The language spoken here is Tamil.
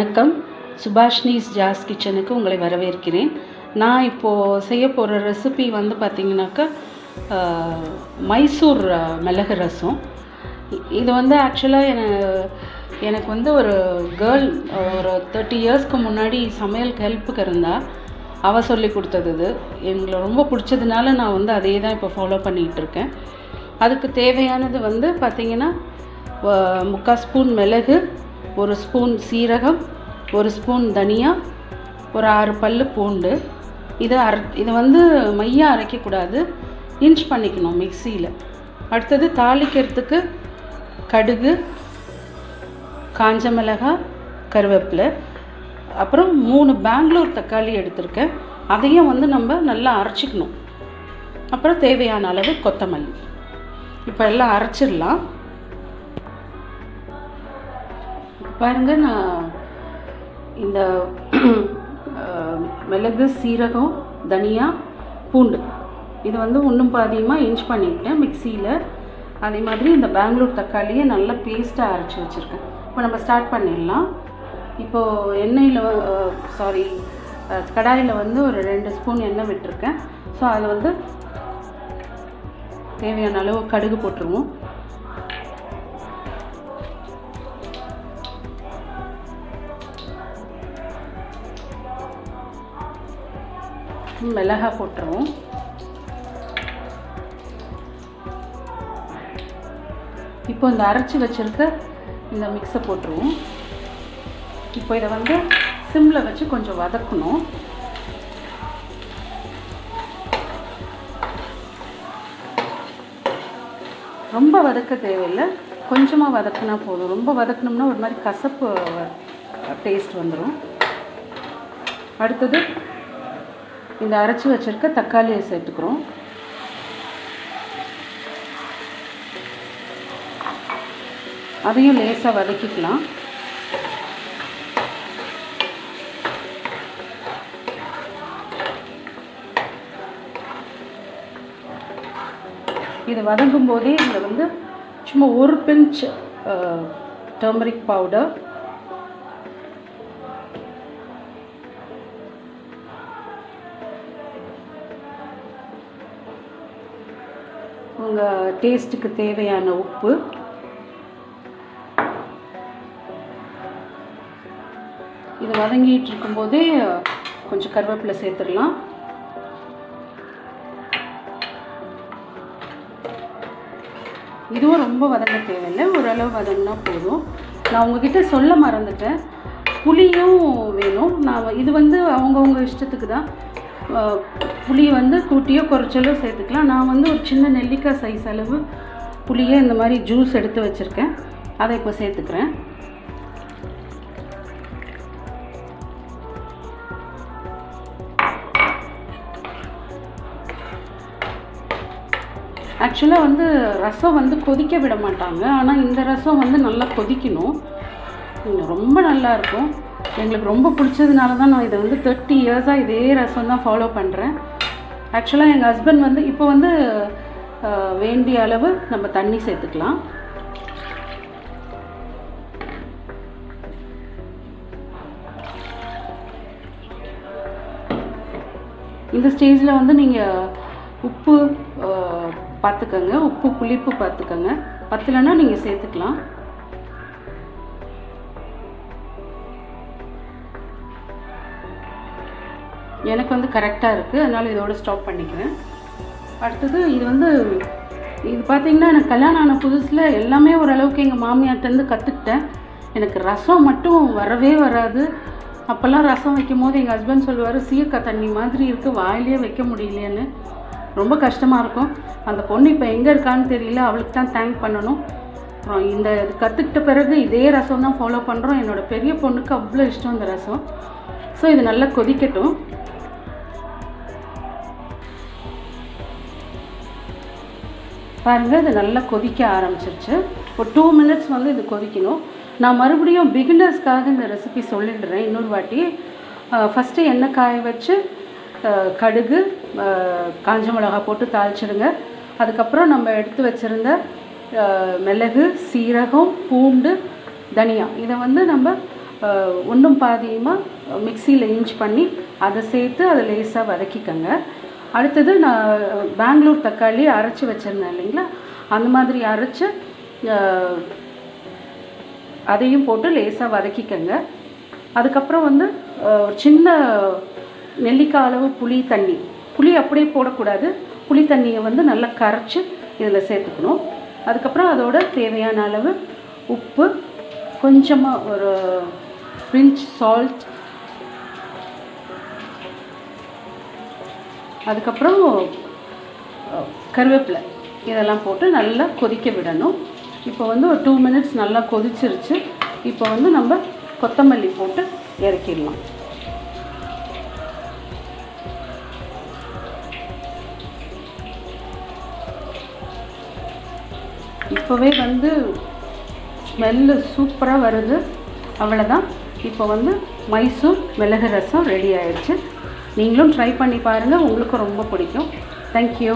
வணக்கம். சுபாஷினிஸ் ஜாஸ் கிச்சனுக்கு உங்களை வரவேற்கிறேன். நான் இப்போது செய்ய போகிற ரெசிபி வந்து பார்த்திங்கனாக்கா மைசூர் மிளகு ரசம். இது வந்து ஆக்சுவலாக எனக்கு வந்து ஒரு கேர்ள் ஒரு 30 இயர்ஸ்க்கு முன்னாடி சமையலுக்கு ஹெல்ப்புக்கு இருந்தால் அவள் சொல்லி கொடுத்தது. இது எங்களுக்கு ரொம்ப பிடிச்சதுனால நான் வந்து அதே தான் இப்போ ஃபாலோ பண்ணிகிட்ருக்கேன். அதுக்கு தேவையானது வந்து பார்த்திங்கன்னா 3/4 ஸ்பூன் மிளகு, 1 ஸ்பூன் சீரகம், 1 ஸ்பூன் தனியா, ஒரு 6 பல்லு பூண்டு. இதை வந்து மையாக அரைக்கக்கூடாது, இன்ச் பண்ணிக்கணும் மிக்சியில். அடுத்தது தாளிக்கிறதுக்கு கடுகு, காஞ்ச மிளகாய், கருவேப்பிலை, அப்புறம் 3 பெங்களூர் தக்காளி எடுத்திருக்கேன். அதையும் வந்து நம்ம நல்லா அரைச்சிக்கணும். அப்புறம் தேவையான அளவு கொத்தமல்லி. இப்போ எல்லாம் அரைச்சிடலாம். பாருங்கள், நான் இந்த மிளகு, சீரகம், தனியா, பூண்டு இது வந்து ஒன்றும் பாதியமாக இன்ச் பண்ணிக்கிட்டேன் மிக்சியில். அதே மாதிரி இந்த பெங்களூர் தக்காளியை நல்லா பேஸ்ட்டாக அரைச்சி வச்சுருக்கேன். இப்போ நம்ம ஸ்டார்ட் பண்ணிடலாம். இப்போது கடாயில் வந்து ஒரு 2 ஸ்பூன் எண்ணெய் விட்டுருக்கேன். ஸோ அதில் வந்து தேவையான அளவு கடுகு போட்டுருவோம். மிளகாய் போட்டுருவோம். இப்போ இந்த அரைச்சி வச்சுருக்க இந்த மிக்ஸை போட்டுருவோம். இப்போ இதை வந்து சிம்மில் வச்சு கொஞ்சம் வதக்கணும். ரொம்ப வதக்க தேவையில்லை, கொஞ்சமாக வதக்கினா போதும். ரொம்ப வதக்கணும்னா ஒரு மாதிரி கசப்பு டேஸ்ட் வந்துடும். அடுத்தது இந்த அரைச்சி வச்சுருக்க தக்காளியை சேர்த்துக்கிறோம். அதையும் லேசாக வதக்கிக்கலாம். இது வதங்கும் போதே இதில் வந்து சும்மா 1 பிஞ்ச் டர்மரிக் பவுடர், உங்கள் டேஸ்ட்டுக்கு தேவையான உப்பு, இது வதங்கிட்டு இருக்கும்போதே கொஞ்சம் கருவேப்பிலை சேர்த்துடலாம். இதுவும் ரொம்ப வதங்க தேவையில்லை, ஓரளவு வதங்கினா போதும். நான் உங்ககிட்ட சொல்ல மறந்துட்டேன், புளியும் வேணும். இது வந்து அவங்கவுங்க இஷ்டத்துக்கு தான். புளி வந்து கூட்டியோ குறைச்சலோ சேர்த்துக்கலாம். நான் வந்து ஒரு சின்ன நெல்லிக்காய் சைஸ் அளவு புளியை இந்த மாதிரி ஜூஸ் எடுத்து வச்சுருக்கேன். அதை இப்போ சேர்த்துக்கிறேன். ஆக்சுவலாக வந்து ரசம் வந்து கொதிக்க விட மாட்டாங்க, ஆனால் இந்த ரசம் வந்து நல்லா கொதிக்கணும். ரொம்ப நல்லாயிருக்கும். எங்களுக்கு ரொம்ப பிடிச்சதுனால தான் நான் இதை வந்து 30 இயர்ஸாக இதே ரசம் தான் ஃபாலோ பண்ணுறேன். ஆக்சுவலாக எங்கள் ஹஸ்பண்ட் வந்து இப்போ வந்து வேண்டிய அளவு நம்ம தண்ணி சேர்த்துக்கலாம். இந்த ஸ்டேஜில் வந்து நீங்கள் உப்பு பார்த்துக்கோங்க, உப்பு புளிப்பு பார்த்துக்கோங்க. பத்தலைன்னா நீங்கள் சேர்த்துக்கலாம். எனக்கு வந்து கரெக்டாக இருக்குது, அதனால் இதோட ஸ்டாப் பண்ணிக்கிறேன். அடுத்தது இது பார்த்திங்கன்னா எனக்கு கல்யாணம் ஆன புதுசில் எல்லாமே ஓரளவுக்கு எங்கள் மாமியார்ட்டேருந்து கற்றுக்கிட்டேன். எனக்கு ரசம் மட்டும் வரவே வராது. அப்போல்லாம் ரசம் வைக்கும் போது எங்கள் ஹஸ்பண்ட் சொல்லுவார், சீயக்காய் தண்ணி மாதிரி இருக்குது, வாயிலே வைக்க முடியலையேன்னு. ரொம்ப கஷ்டமாக இருக்கும். அந்த பொண்ணு இப்போ எங்கே இருக்கான்னு தெரியல, அவளுக்கு தான் தேங்க் பண்ணணும். அப்புறம் இது கற்றுக்கிட்ட பிறகு இதே ரசம் தான் ஃபாலோ பண்ணுறோம். என்னோடய பெரிய பொண்ணுக்கு அவ்வளோ இஷ்டம் இந்த ரசம். ஸோ இது நல்லா கொதிக்கட்டும். பாருங்கள், இது நல்லா கொதிக்க ஆரம்பிச்சிருச்சு. ஒரு 2 மினிட்ஸ் வந்து இது கொதிக்கணும். நான் மறுபடியும் பிகினர்ஸ்க்காக இந்த ரெசிபி சொல்லிடுறேன் இன்னொரு வாட்டி. ஃபஸ்ட்டு எண்ணெய் காய வச்சு கடுகு, காஞ்ச மிளகாய் போட்டு தாளிச்சிடுங்க. அதுக்கப்புறம் நம்ம எடுத்து வச்சுருந்த மிளகு, சீரகம், பூண்டு, தனியா இதை வந்து நம்ம ஒன்றும் பாதியமாக மிக்சியில் இன்ச் பண்ணி அதை சேர்த்து அதை லேசாக வதக்கிக்கங்க. அடுத்தது நான் பெங்களூர் தக்காளி அரைச்சி வச்சுருந்தேன் இல்லைங்களா, அந்த மாதிரி அரைச்சி அதையும் போட்டு லேசாக வதக்கிக்கங்க. அதுக்கப்புறம் வந்து சின்ன நெல்லிக்காய் அளவு புளி அப்படியே போடக்கூடாது, புளி தண்ணியை வந்து நல்லா கரைச்சி இதில் சேர்த்துக்கணும். அதுக்கப்புறம் அதோட தேவையான அளவு உப்பு, கொஞ்சமாக ஒரு பிஞ்ச் சால்ட், அதுக்கப்புறம் கருவேப்பிலை இதெல்லாம் போட்டு நல்லா கொதிக்க விடணும். இப்போ வந்து ஒரு 2 மினிட்ஸ் நல்லா கொதிச்சிருச்சு. இப்போ வந்து நம்ம கொத்தமல்லி போட்டு இறக்கிடலாம். இப்போவே வந்து ஸ்மெல்லு சூப்பராக வருது. அவ்வளோதான். இப்போ வந்து மைசூர் மிளகு ரசம் ரெடி ஆயிடுச்சு. நீங்களும் ட்ரை பண்ணி பாருங்கள், உங்களுக்கும் ரொம்ப பிடிக்கும். தேங்க்யூ.